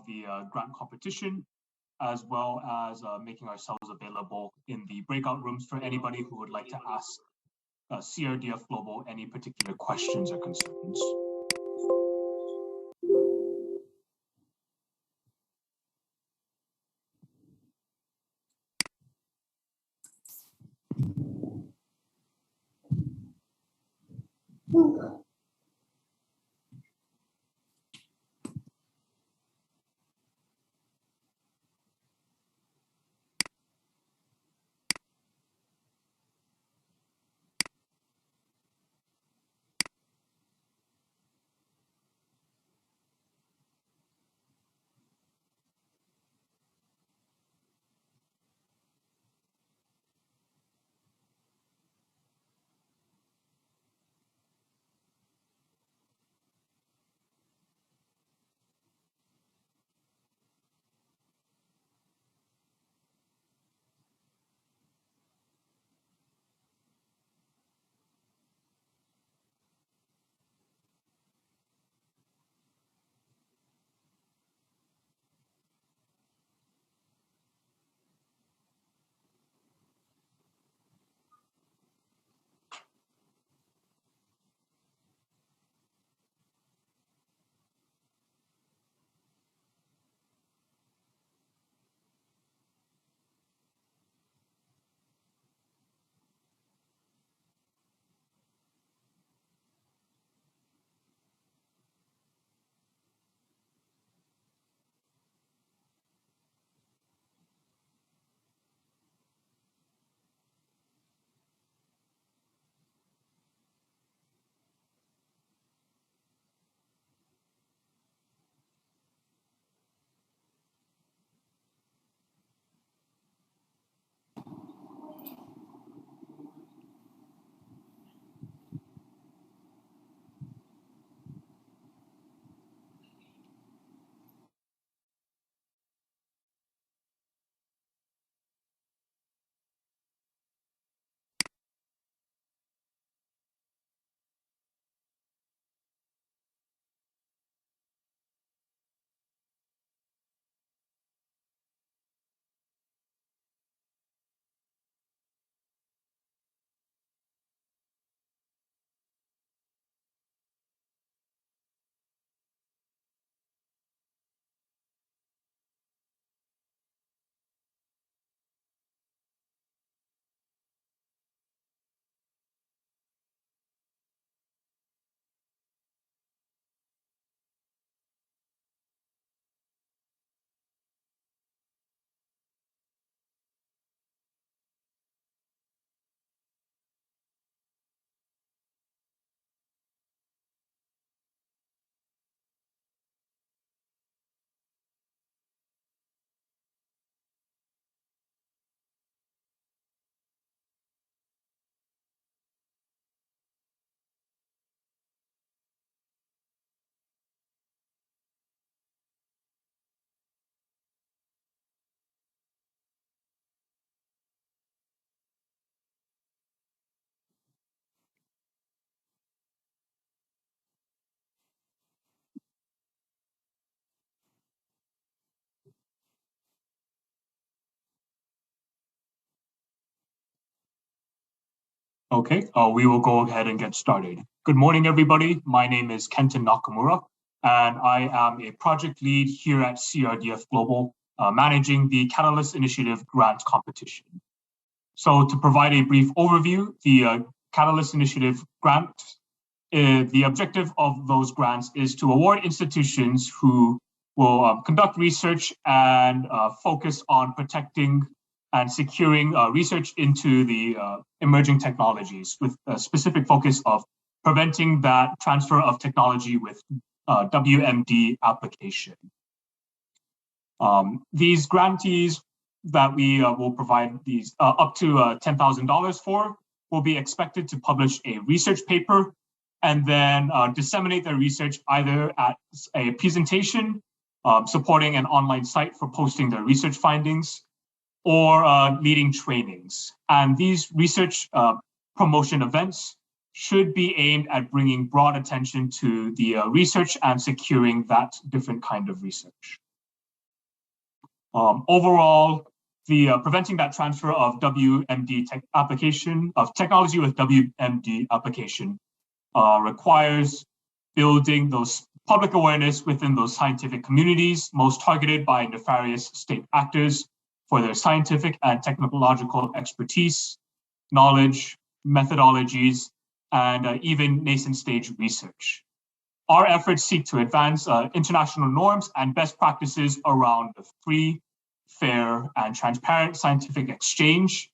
the grant competition, as well as making ourselves available in the breakout rooms for anybody who would like to ask CRDF Global any particular questions or concerns. Okay, we will go ahead and get started. Good morning, everybody. My name is Kenton Nakamura, and I am a project lead here at CRDF Global, managing the Catalyst Initiative grant competition. So to provide a brief overview, the Catalyst Initiative grant, the objective of those grants is to award institutions who will conduct research and focus on protecting and securing research into the emerging technologies with a specific focus of preventing that transfer of technology with WMD application. These grantees that we will provide these up to $10,000 for will be expected to publish a research paper and then disseminate their research either at a presentation supporting an online site for posting their research findings, or leading trainings. And these research promotion events should be aimed at bringing broad attention to the research and securing that different kind of research. Overall, the preventing that transfer of WMD technology with WMD application requires building those public awareness within those scientific communities, most targeted by nefarious state actors for their scientific and technological expertise, knowledge, methodologies, and even nascent stage research. Our efforts seek to advance international norms and best practices around the free, fair, and transparent scientific exchange,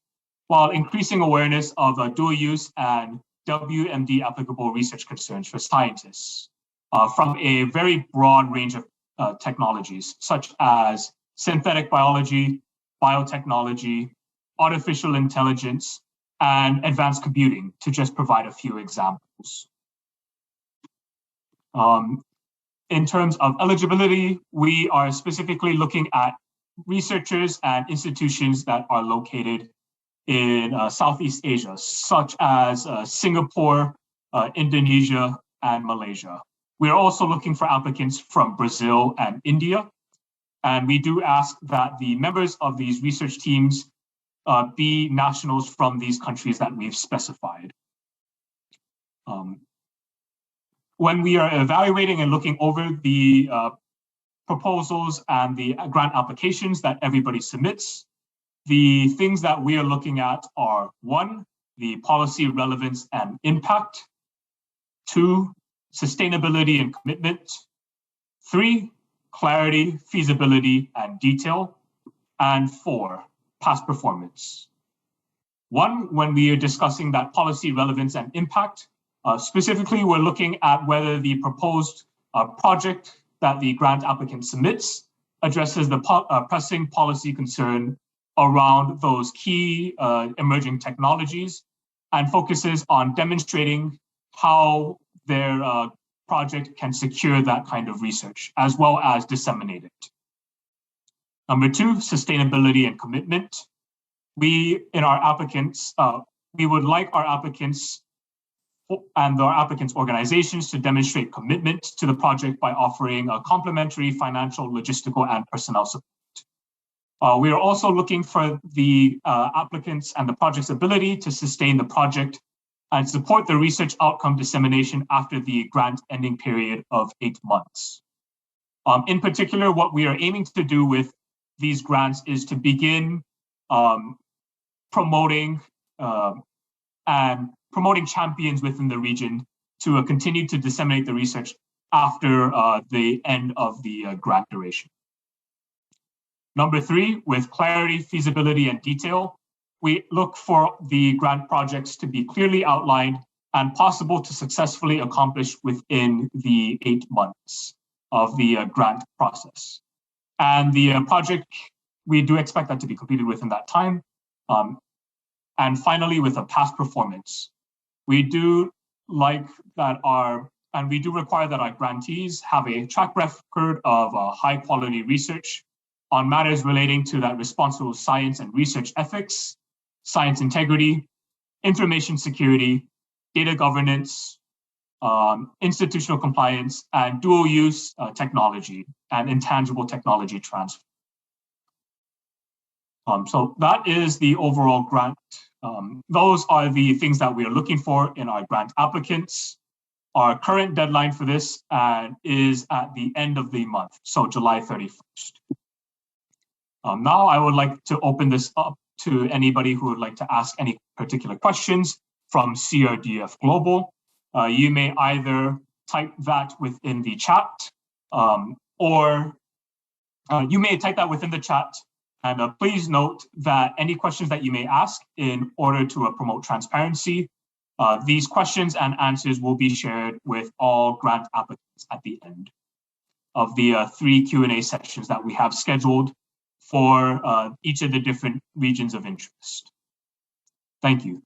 while increasing awareness of dual use and WMD applicable research concerns for scientists from a very broad range of technologies, such as synthetic biology, biotechnology, artificial intelligence, and advanced computing, to just provide a few examples. In terms of eligibility, we are specifically looking at researchers and institutions that are located in Southeast Asia, such as Singapore, Indonesia, and Malaysia. We're also looking for applicants from Brazil and India. And we do ask that the members of these research teams be nationals from these countries that we've specified. When we are evaluating and looking over the proposals and the grant applications that everybody submits, the things that we are looking at are: 1, the policy relevance and impact; 2, sustainability and commitment; 3, clarity, feasibility, and detail; and 4, past performance. 1, when we are discussing that policy relevance and impact, specifically, we're looking at whether the proposed project that the grant applicant submits addresses the pressing policy concern around those key emerging technologies and focuses on demonstrating how their project can secure that kind of research, as well as disseminate it. Number 2, sustainability and commitment. We would like our applicants and our applicants' organizations to demonstrate commitment to the project by offering a complementary financial, logistical, and personnel support. We are also looking for the applicants and the project's ability to sustain the project and support the research outcome dissemination after the grant ending period of 8 months. In particular, what we are aiming to do with these grants is to begin promoting champions within the region to continue to disseminate the research after the end of the grant duration. Number 3, with clarity, feasibility, and detail, we look for the grant projects to be clearly outlined and possible to successfully accomplish within the 8 months of the grant process. And the project, we do expect that to be completed within that time. And finally, with a past performance, we do require that our grantees have a track record of high quality research on matters relating to that responsible science and research ethics, science integrity, information security, data governance, institutional compliance, and dual use technology and intangible technology transfer. So that is the overall grant. Those are the things that we are looking for in our grant applicants. Our current deadline for this is at the end of the month, so July 31st. Now I would like to open this up to anybody who would like to ask any particular questions from CRDF Global. You may either type that within the chat or you may type that within the chat. And please note that any questions that you may ask in order to promote transparency, these questions and answers will be shared with all grant applicants at the end of the 3 Q&A sessions that we have scheduled for each of the different regions of interest. Thank you.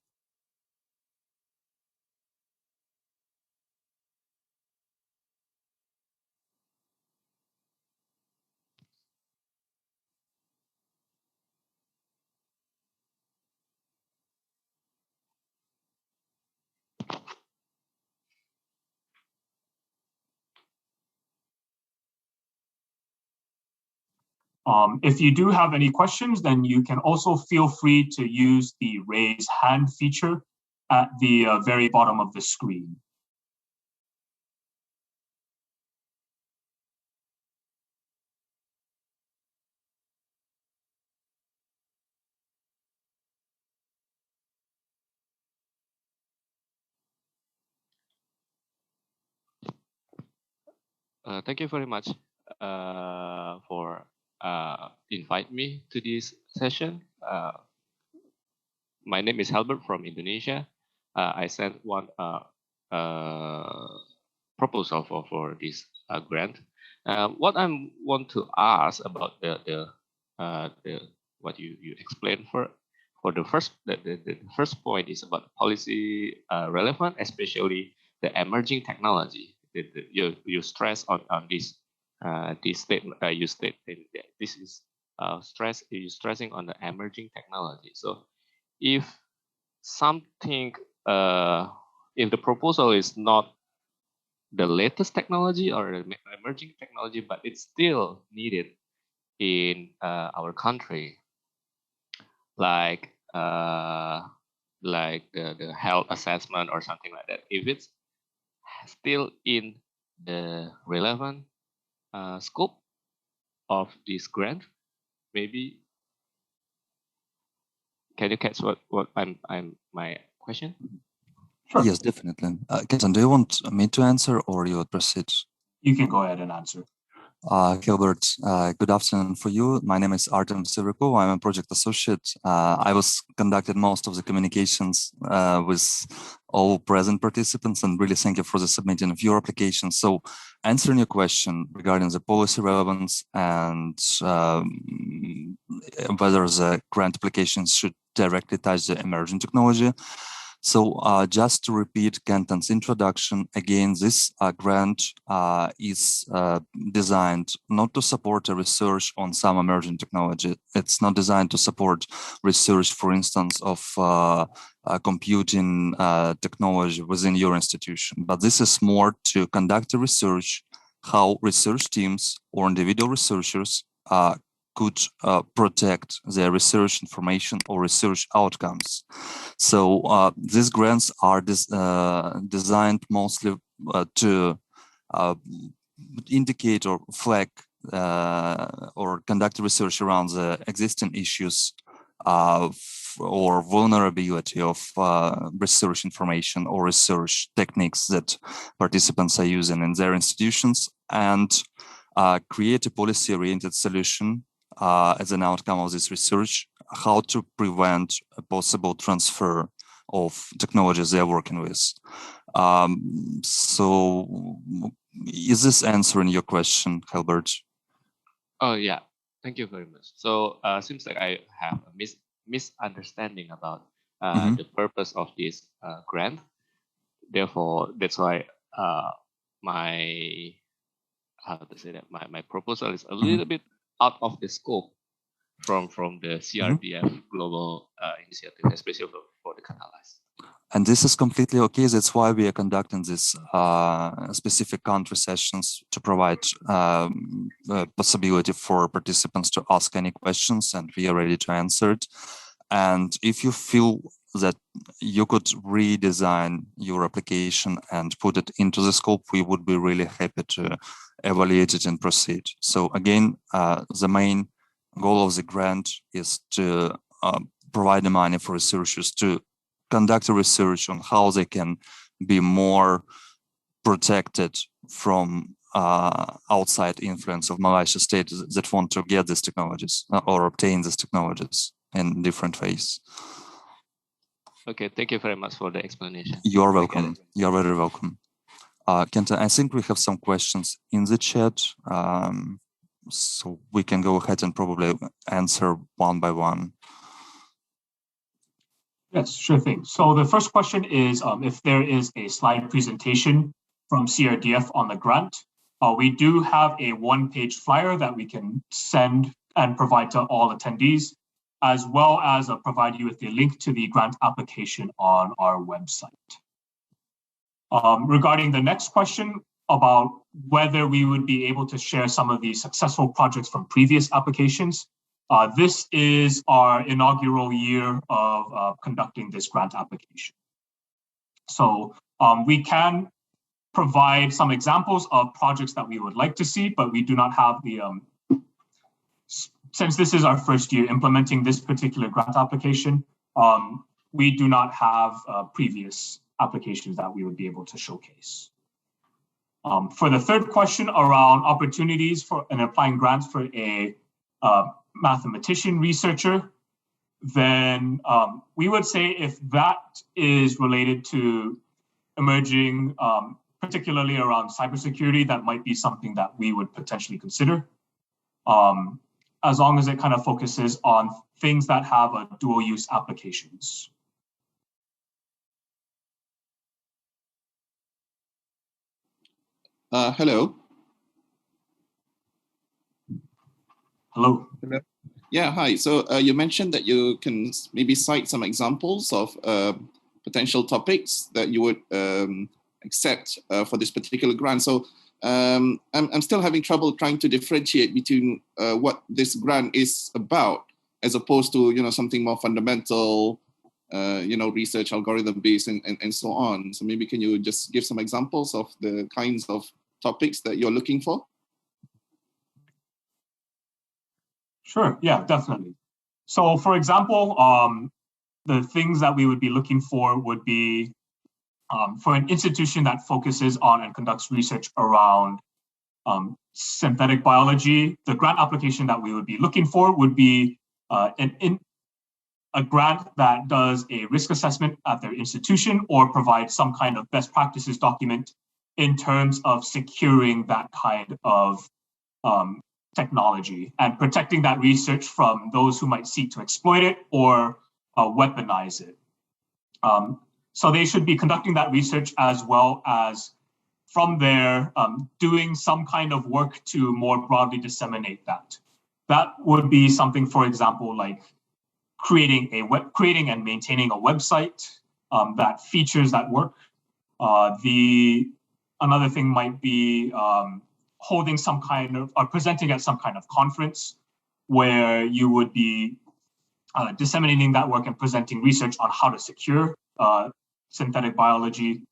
If you do have any questions, then you can also feel free to use the raise hand feature at the very bottom of the screen. Thank you very much for invite me to this session. My name is Halbert from Indonesia. I sent one proposal for this grant. What I want to ask about the what you explained for the first point is about policy relevant, especially the emerging technology. You stress on this this statement you state this is you stressing on the emerging technology. So if something if the proposal is not the latest technology or emerging technology, but it's still needed in our country, like the health assessment or something like that. If it's still in the relevant scope of this grant, maybe can you catch what I'm my question? Sure. Yes, definitely. Kenton, do you want me to answer or you would proceed? You can go ahead and answer. Gilbert, good afternoon for you. My name is Artem Severko. I'm a project associate. I was conducted most of the communications with all present participants, and really thank you for the submitting of your application. So answering your question regarding the policy relevance and whether the grant applications should directly touch the emerging technology. So just to repeat Kenton's introduction, again, this grant is designed not to support a research on some emerging technology. It's not designed to support research, for instance, of computing technology within your institution. But this is more to conduct a research, how research teams or individual researchers could protect their research information or research outcomes. So these grants are designed mostly to indicate or flag or conduct research around the existing issues or vulnerability of research information or research techniques that participants are using in their institutions, and create a policy-oriented solution as an outcome of this research, how to prevent a possible transfer of technologies they're working with. So is this answering your question, Halbert? Oh, yeah. Thank you very much. So seems like I have a misunderstanding about the purpose of this grant. Therefore, that's why my, how to say that, my proposal is a little bit out of the scope from the CRDF global initiative, especially for the catalyst. And this is completely okay. That's why we are conducting this specific country sessions to provide possibility for participants to ask any questions, and we are ready to answer it. And if you feel that you could redesign your application and put it into the scope, we would be really happy to evaluate it and proceed. So again, the main goal of the grant is to provide the money for researchers to conduct a research on how they can be more protected from outside influence of malicious states that want to get these technologies or obtain these technologies in different ways. Okay, thank you very much for the explanation. You're welcome. You're very welcome. Kenta, I think we have some questions in the chat, so we can go ahead and probably answer one by one. Yes, sure thing. So the first question is if there is a slide presentation from CRDF on the grant. We do have a one-page flyer that we can send and provide to all attendees, as well as provide you with a link to the grant application on our website. Regarding the next question, about whether we would be able to share some of the successful projects from previous applications. This is our inaugural year of conducting this grant application. So we can provide some examples of projects that we would like to see, but we do not have the, since this is our first year implementing this particular grant application, we do not have previous applications that we would be able to showcase. For the third question around opportunities for and applying grants for a mathematician researcher, then we would say if that is related to emerging, particularly around cybersecurity, that might be something that we would potentially consider, as long as it kind of focuses on things that have a dual use applications. Hello. Hello. Hello. Yeah, hi. So you mentioned that you can maybe cite some examples of potential topics that you would accept for this particular grant. So I'm still having trouble trying to differentiate between what this grant is about, as opposed to something more fundamental, research algorithm based and so on. So maybe can you just give some examples of the kinds of topics that you're looking for? Sure, yeah, definitely. So for example, the things that we would be looking for would be for an institution that focuses on and conducts research around synthetic biology, the grant application that we would be looking for would be a grant that does a risk assessment at their institution or provides some kind of best practices document in terms of securing that kind of technology and protecting that research from those who might seek to exploit it or weaponize it. So they should be conducting that research as well as from there doing some kind of work to more broadly disseminate that. That would be something, for example, like creating and maintaining a website that features that work. Another thing might be holding some kind of, or presenting at some kind of conference where you would be disseminating that work and presenting research on how to secure synthetic biology.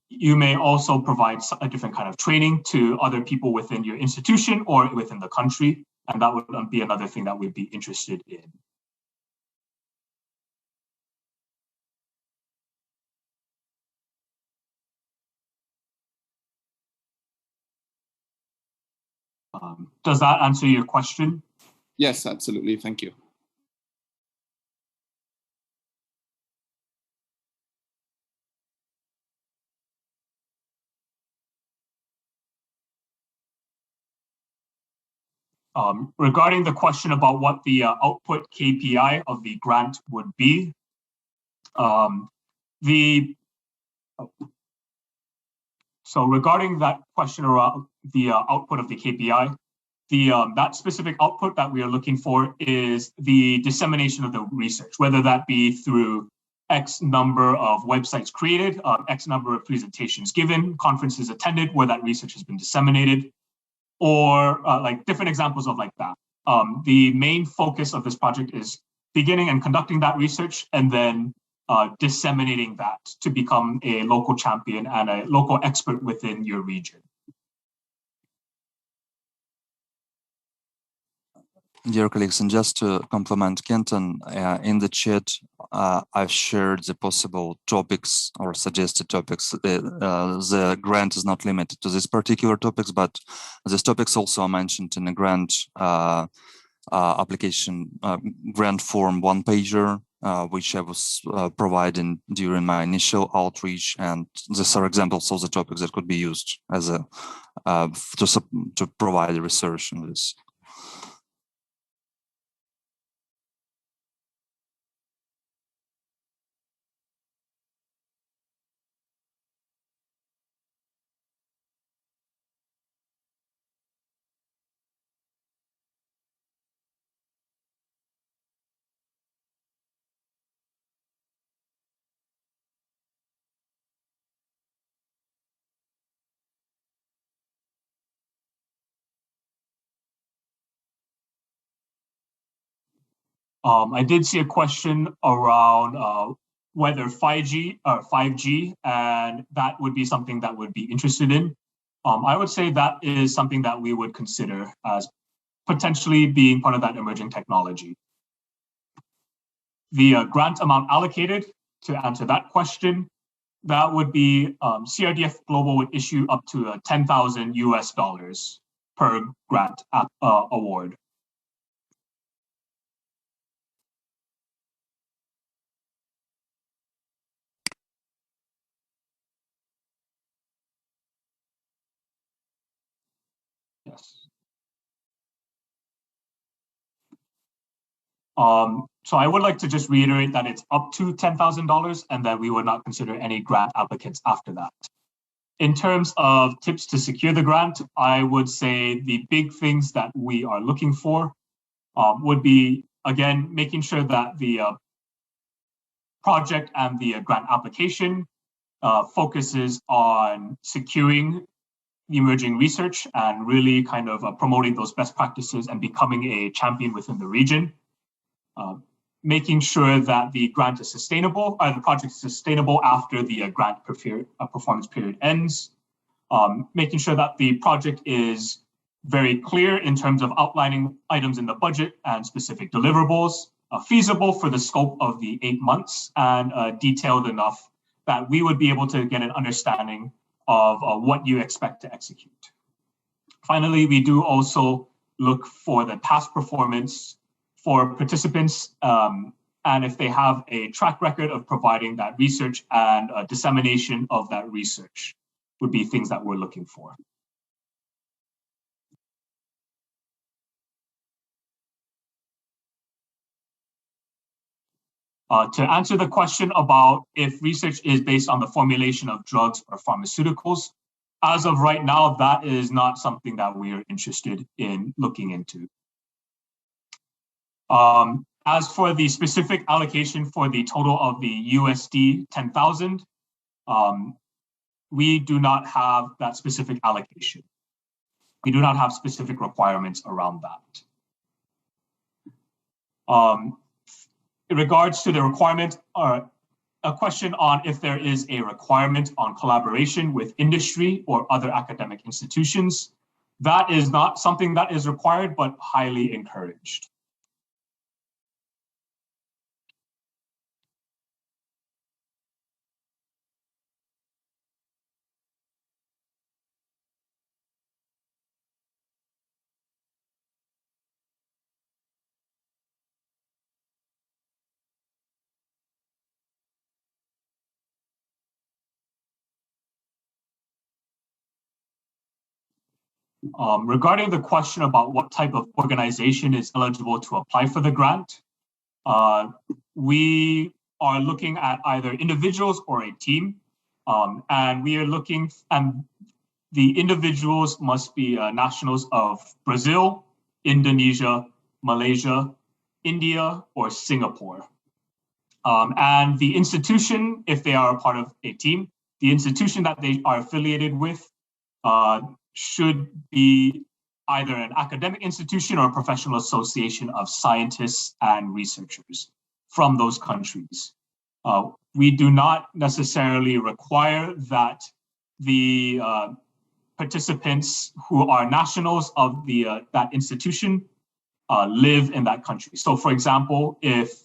You may also provide a different kind of training to other people within your institution or within the country, and that would be another thing that we'd be interested in. Does that answer your question? Yes, absolutely. Thank you. Regarding the question about what the output KPI of the grant would be, so regarding that question around the output of the KPI, that specific output that we are looking for is the dissemination of the research, whether that be through X number of websites created, X number of presentations given, conferences attended where that research has been disseminated, or like different examples of like that. The main focus of this project is beginning and conducting that research and then disseminating that to become a local champion and a local expert within your region. Dear colleagues, and just to complement Kenton, in the chat, I've shared the possible topics or suggested topics. The grant is not limited to these particular topics, but these topics also are mentioned in the grant application, grant form one-pager, which I was providing during my initial outreach, and these are examples of the topics that could be used as a to provide research in this. I did see a question around whether 5G, and that would be something that would be interested in. I would say that is something that we would consider as potentially being part of that emerging technology. The grant amount allocated, to answer that question, that would be CRDF Global would issue up to $10,000 per grant award. Yes. So I would like to just reiterate that it's up to $10,000 and that we would not consider any grant applicants after that. In terms of tips to secure the grant, I would say the big things that we are looking for would be, again, making sure that the project and the grant application focuses on securing the emerging research and really kind of promoting those best practices and becoming a champion within the region. Making sure that the grant is sustainable, the project is sustainable after the grant performance period ends. Making sure that the project is very clear in terms of outlining items in the budget and specific deliverables, feasible for the scope of the 8 months, and detailed enough that we would be able to get an understanding of what you expect to execute. Finally, we do also look for the past performance for participants, and if they have a track record of providing that research and dissemination of that research would be things that we're looking for. To answer the question about if research is based on the formulation of drugs or pharmaceuticals, as of right now, that is not something that we are interested in looking into. As for the specific allocation for the total of the USD 10,000, we do not have that specific allocation. We do not have specific requirements around that. In regards to the requirement, a question on if there is a requirement on collaboration with industry or other academic institutions, that is not something that is required, but highly encouraged. Regarding the question about what type of organization is eligible to apply for the grant, we are looking at either individuals or a team, and we are looking, and the individuals must be nationals of Brazil, Indonesia, Malaysia, India, or Singapore. And the institution, if they are a part of a team, the institution that they are affiliated with should be either an academic institution or a professional association of scientists and researchers from those countries. We do not necessarily require that the participants who are nationals of the that institution live in that country. So for example, if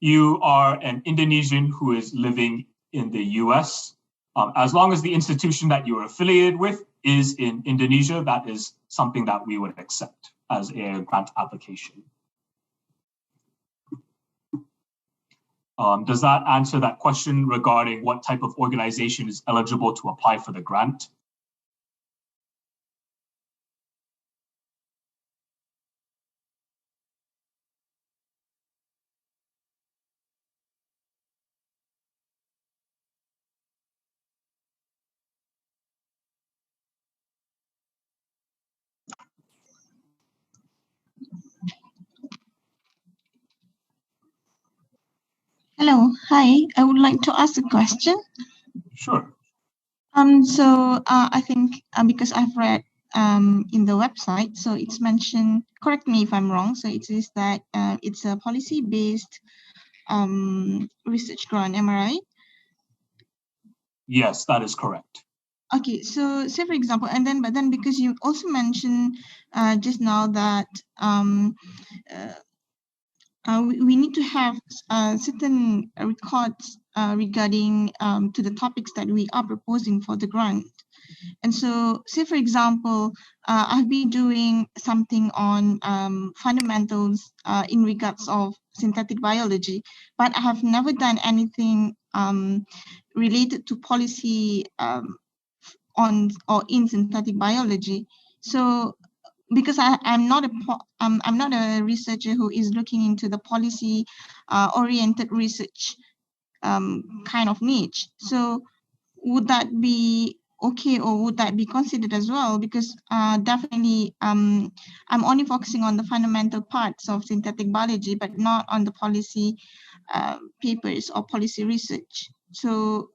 you are an Indonesian who is living in the US, as long as the institution that you are affiliated with is in Indonesia, that is something that we would accept as a grant application. Does that answer that question regarding what type of organization is eligible to apply for the grant? Hello, hi. I would like to ask a question. Sure. So I think because I've read in the website. So it's mentioned, correct me if I'm wrong, so it says that it's a policy-based research grant, am I right? Yes, that is correct. Okay, so say for example, but then because you also mentioned just now that we need to have certain records regarding to the topics that we are proposing for the grant. And so, say for example, I've been doing something on fundamentals in regards of synthetic biology, but I have never done anything related to policy on or in synthetic biology. So, because I'm not a researcher who is looking into the policy oriented research kind of niche. So, would that be okay, or would that be considered as well? Because definitely I'm only focusing on the fundamental parts of synthetic biology, but not on the policy papers or policy research. So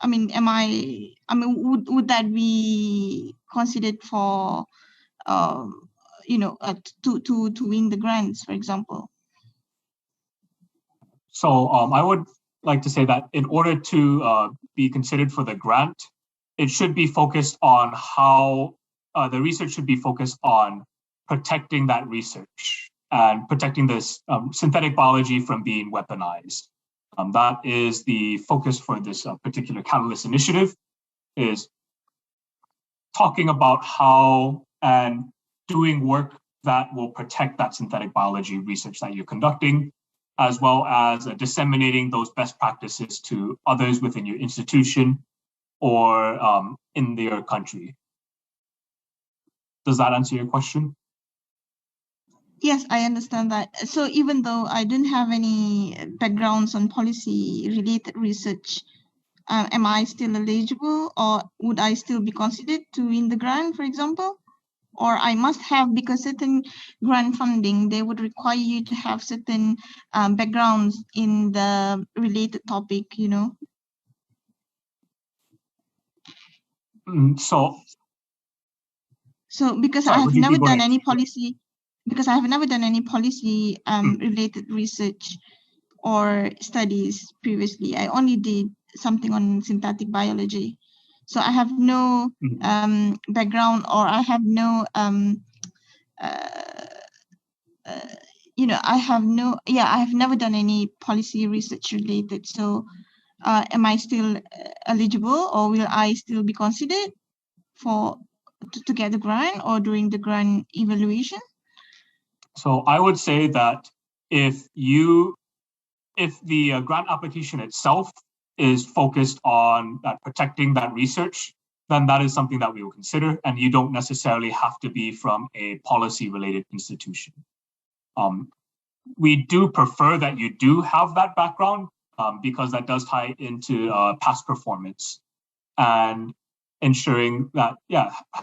I mean, would that be considered for to win the grants, for example? So I would like to say that in order to be considered for the grant, it should be focused on how the research should be focused on protecting that research and protecting this synthetic biology from being weaponized. That is the focus for this particular Catalyst initiative, is talking about how and doing work that will protect that synthetic biology research that you're conducting, as well as disseminating those best practices to others within your institution or in your country. Does that answer your question? Yes, I understand that. So even though I don't have any backgrounds on policy related research, am I still eligible, or would I still be considered to win the grant, for example? Or I must have, because certain grant funding, they would require you to have certain backgrounds in the related topic, you know? So because sorry, I have never done any policy, related research or studies previously. I only did something on synthetic biology. So I have no background, or I have no, I have never done any policy research related. So am I still eligible, or will I still be considered to get the grant or during the grant evaluation? So I would say that if the grant application itself is focused on protecting that research, then that is something that we will consider, and you don't necessarily have to be from a policy-related institution. We do prefer that you do have that background because that does tie into past performance and ensuring that,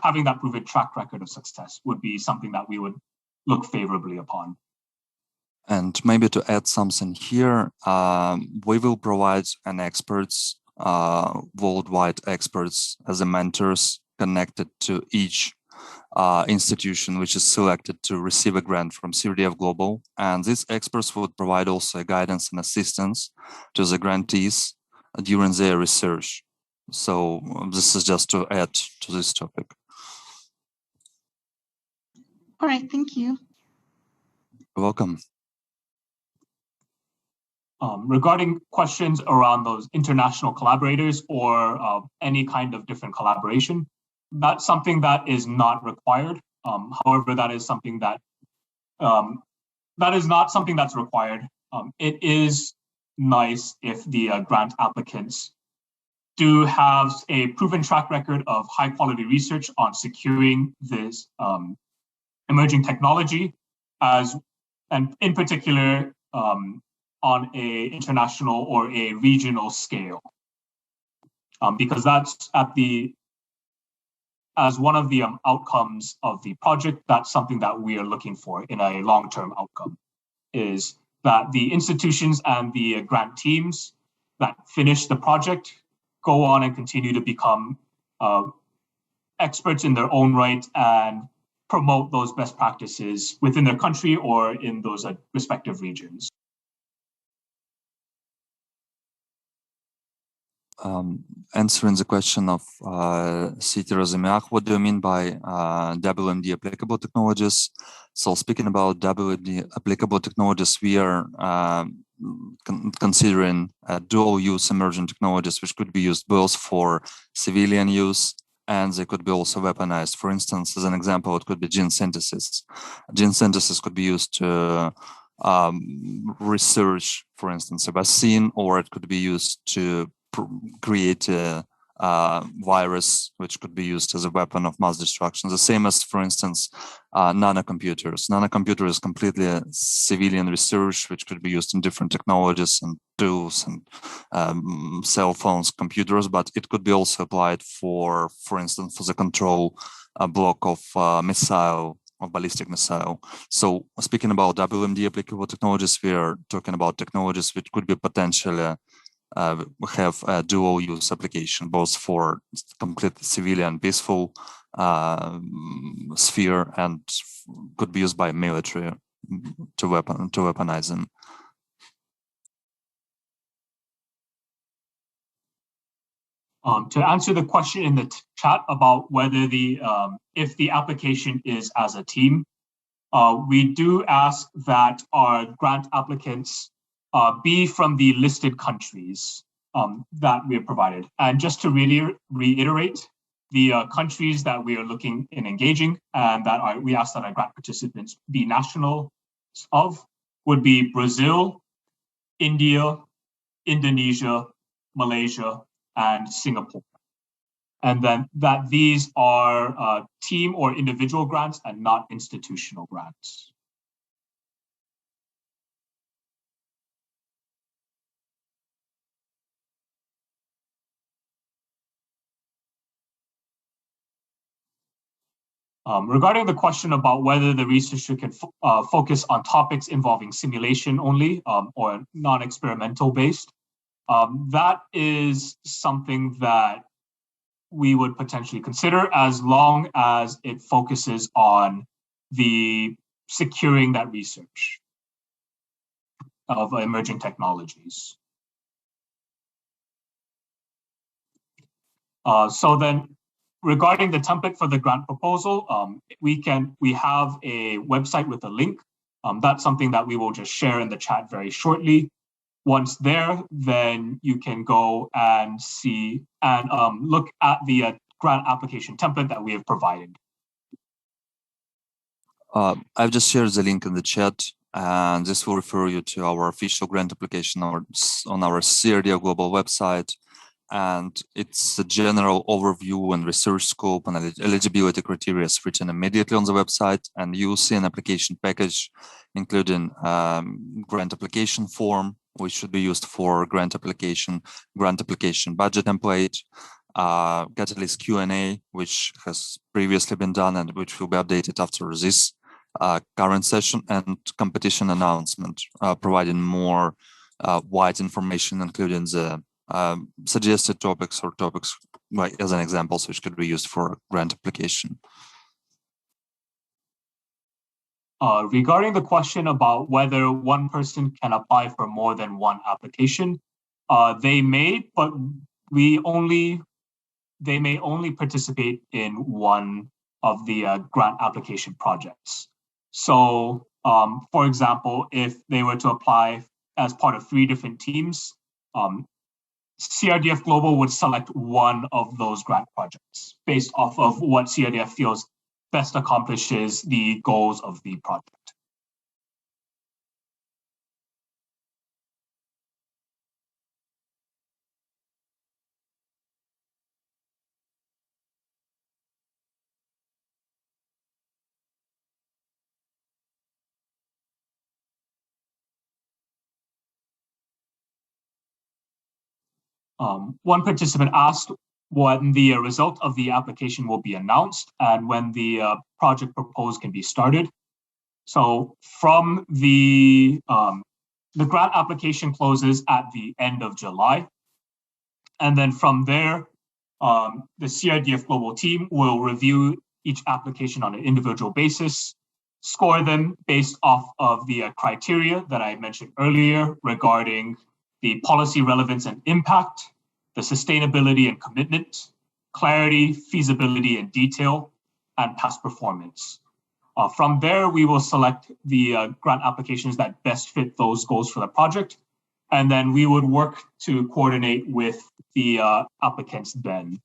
having that proven track record of success would be something that we would look favorably upon. And maybe to add something here, we will provide an experts, worldwide experts as a mentors connected to each institution which is selected to receive a grant from CRDF Global. And these experts would provide also guidance and assistance to the grantees during their research. So this is just to add to this topic. All right, thank you. You're welcome. Regarding questions around those international collaborators or any kind of different collaboration, that's something that is not required. However, that is something that is not something that's required. It is nice if the grant applicants do have a proven track record of high quality research on securing this emerging technology, and in particular on a international or a regional scale, because that's as one of the outcomes of the project. That's something that we are looking for in a long-term outcome, is that the institutions and the grant teams that finish the project go on and continue to become experts in their own right and promote those best practices within their country or in those respective regions. Answering the question of Siti Razimiak, what do you mean by WMD applicable technologies? So speaking about WMD applicable technologies, we are considering dual use emerging technologies, which could be used both for civilian use and they could be also weaponized. For instance, as an example, it could be gene synthesis. Gene synthesis could be used to research, for instance, a vaccine, or it could be used to create a virus which could be used as a weapon of mass destruction. The same as, for instance, nanocomputers. Nanocomputer is completely a civilian research which could be used in different technologies and tools and cell phones, computers, but it could be also applied for instance, for the control block of missile, of ballistic missile. So speaking about WMD applicable technologies, we are talking about technologies which could be potentially have a dual use application, both for completely civilian peaceful sphere and could be used by military to weaponize them. To answer the question in the chat about whether if the application is as a team, we do ask that our grant applicants be from the listed countries that we have provided. And just to really reiterate, the countries that we are looking in engaging and that we ask that our grant participants be national of would be Brazil, India, Indonesia, Malaysia, and Singapore. And then that these are team or individual grants and not institutional grants. Regarding the question about whether the researcher can focus on topics involving simulation only or non-experimental based, that is something that we would potentially consider as long as it focuses on the securing that research of emerging technologies. So then, regarding the template for the grant proposal, we have a website with a link. That's something that we will just share in the chat very shortly. Once there, then you can go and see and look at the grant application template that we have provided. I've just shared the link in the chat, and this will refer you to our official grant application on our CRDF Global website. And it's a general overview and research scope and eligibility criteria is written immediately on the website. And you'll see an application package, including grant application form, which should be used for grant application budget template, Catalyst Q&A, which has previously been done and which will be updated after this current session, and competition announcement, providing more wide information, including the suggested topics or topics, like as an example, which could be used for a grant application. Regarding the question about whether one person can apply for more than one application, they may, but they may only participate in one of the grant application projects. So, for example, if they were to apply as part of 3 different teams, CRDF Global would select one of those grant projects based off of what CRDF feels best accomplishes the goals of the project. One participant asked when the result of the application will be announced and when the project proposed can be started. So from the grant application closes at the end of July. And then from there, The CRDF Global team will review each application on an individual basis, score them based off of the criteria that I mentioned earlier regarding the policy relevance and impact, the sustainability and commitment, clarity, feasibility and detail, and past performance. From there, we will select the grant applications that best fit those goals for the project, and then we would work to coordinate with the applicants then.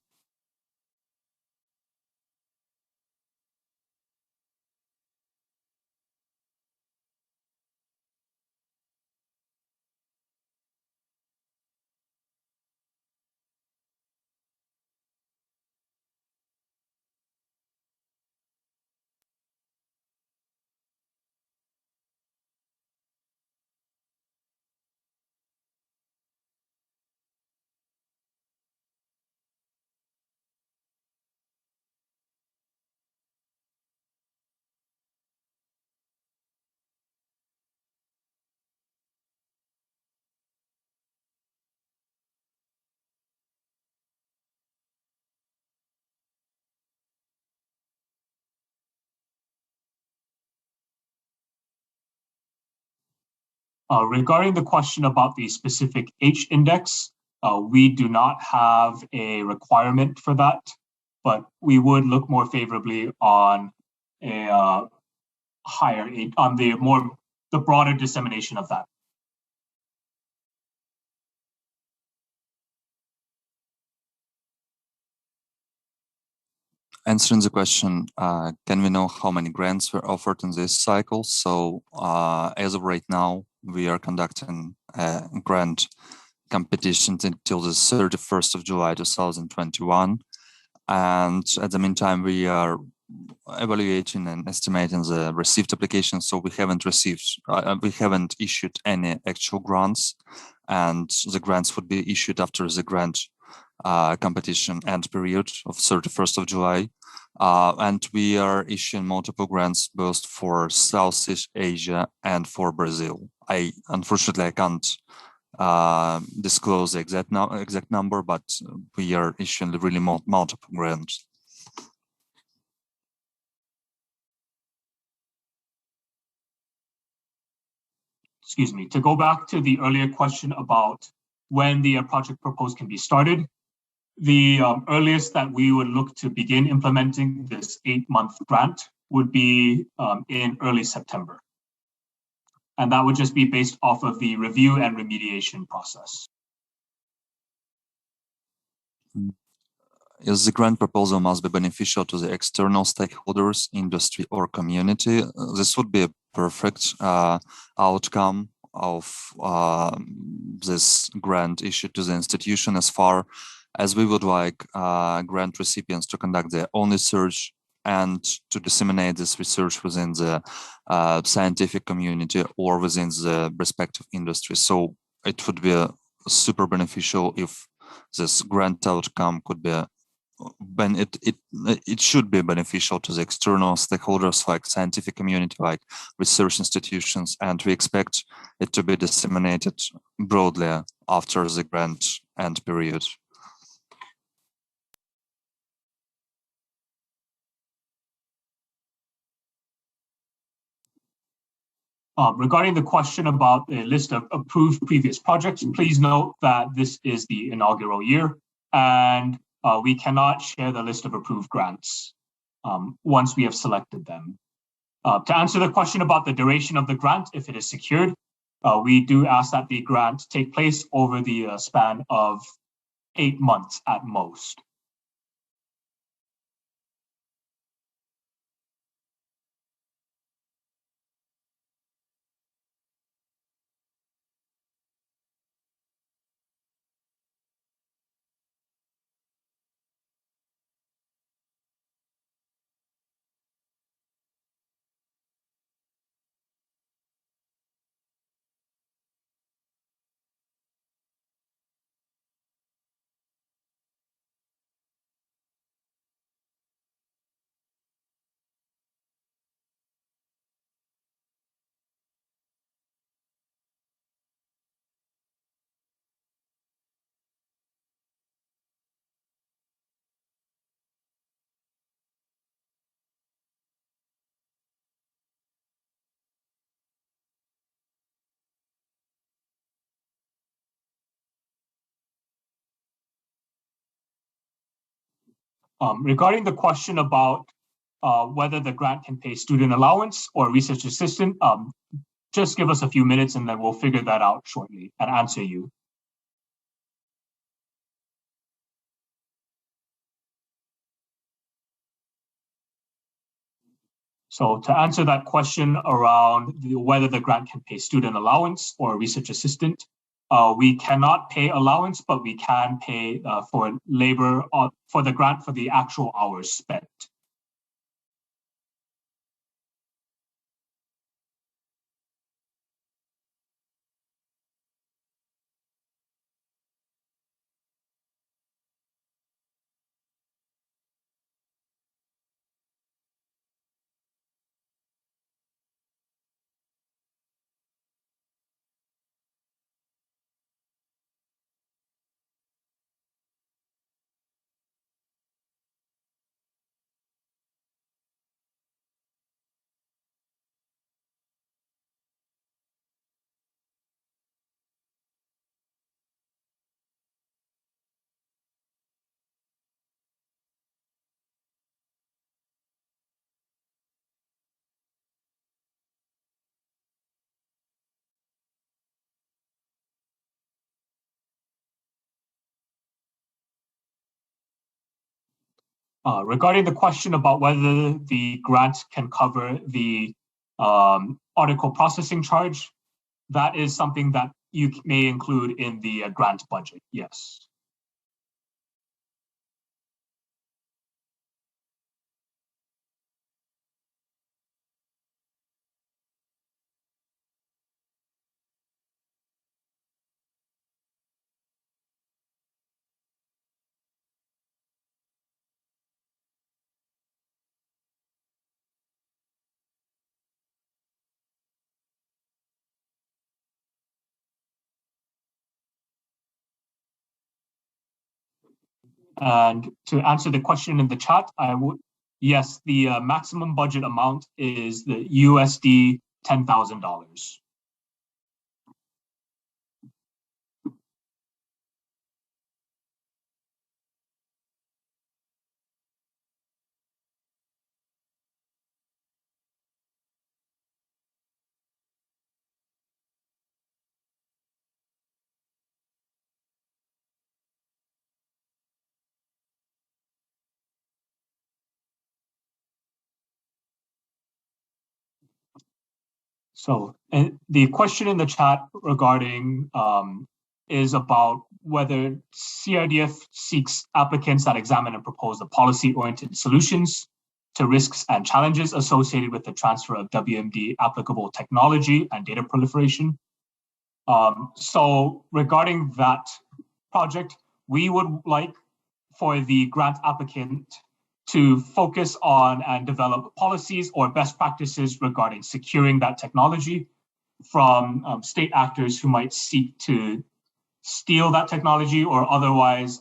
Regarding the question about the specific H index, we do not have a requirement for that, but we would look more favorably on a higher, on the broader dissemination of that. Answering the question, can we know how many grants were offered in this cycle? So as of right now, we are conducting a grant competition until the 31st of July 2021. And at the meantime, we are evaluating and estimating the received applications. So we haven't issued any actual grants, and the grants would be issued after the grant competition end period of 31st of July. And we are issuing multiple grants both for Southeast Asia and for Brazil. Unfortunately, I can't disclose the exact number, but we are issuing really multiple grants. Excuse me, to go back to the earlier question about when the project proposed can be started, the earliest that we would look to begin implementing this 8-month grant would be in early September. And that would just be based off of the review and remediation process. Is the grant proposal must be beneficial to the external stakeholders, industry, or community? This would be a perfect outcome of this grant issued to the institution, as far as we would like grant recipients to conduct their own research and to disseminate this research within the scientific community or within the respective industry. So it would be super beneficial if this grant outcome could be it should be beneficial to the external stakeholders like scientific community, like research institutions, and we expect it to be disseminated broadly after the grant end period. Regarding the question about the list of approved previous projects, please note that this is the inaugural year, and we cannot share the list of approved grants once we have selected them. To answer the question about the duration of the grant, if it is secured, we do ask that the grant take place over the span of 8 months at most. Regarding the question about whether the grant can pay student allowance or research assistant, just give us a few minutes and then we'll figure that out shortly and answer you. So to answer that question around whether the grant can pay student allowance or research assistant, we cannot pay allowance, but we can pay for labor for the grant for the actual hours spent. Regarding the question about whether the grant can cover the article processing charge, that is something that you may include in the grant budget, yes. And to answer the question in the chat, yes, the maximum budget amount is the USD $10,000. So the question in the chat regarding is about whether CRDF seeks applicants that examine and propose the policy-oriented solutions to risks and challenges associated with the transfer of WMD applicable technology and data proliferation. So regarding that project, we would like for the grant applicant to focus on and develop policies or best practices regarding securing that technology from state actors who might seek to steal that technology or otherwise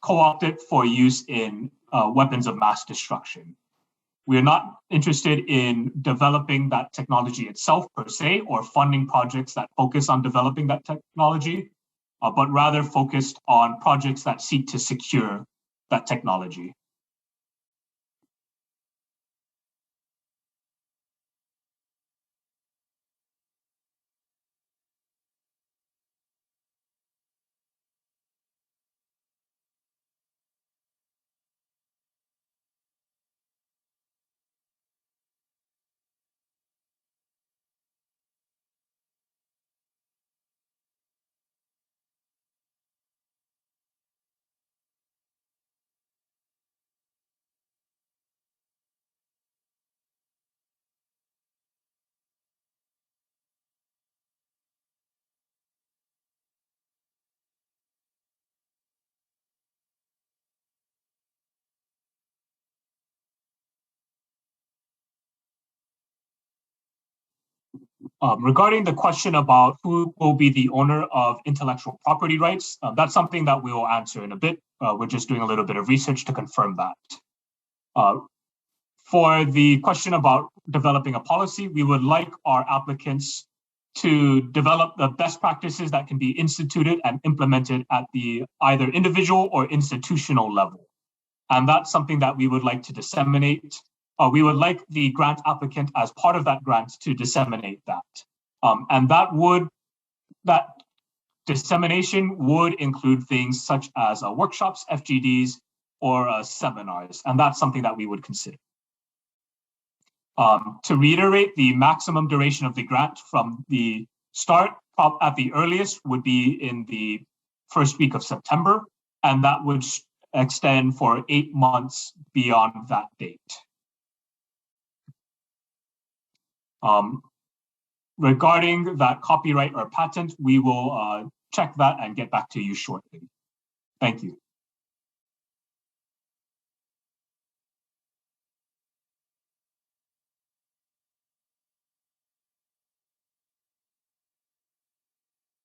co-opt it for use in weapons of mass destruction. We're not interested in developing that technology itself per se or funding projects that focus on developing that technology, but rather focused on projects that seek to secure that technology. Regarding the question about who will be the owner of intellectual property rights, that's something that we will answer in a bit. We're just doing a little bit of research to confirm that. For the question about developing a policy, we would like our applicants to develop the best practices that can be instituted and implemented at the either individual or institutional level. And that's something that we would like to disseminate. We would like the grant applicant, as part of that grant, to disseminate that. And that dissemination would include things such as workshops, FGDs, or seminars. And that's something that we would consider. To reiterate, the maximum duration of the grant from the start at the earliest would be in the first week of September, and that would extend for 8 months beyond that date. Regarding that copyright or patent, we will check that and get back to you shortly. Thank you.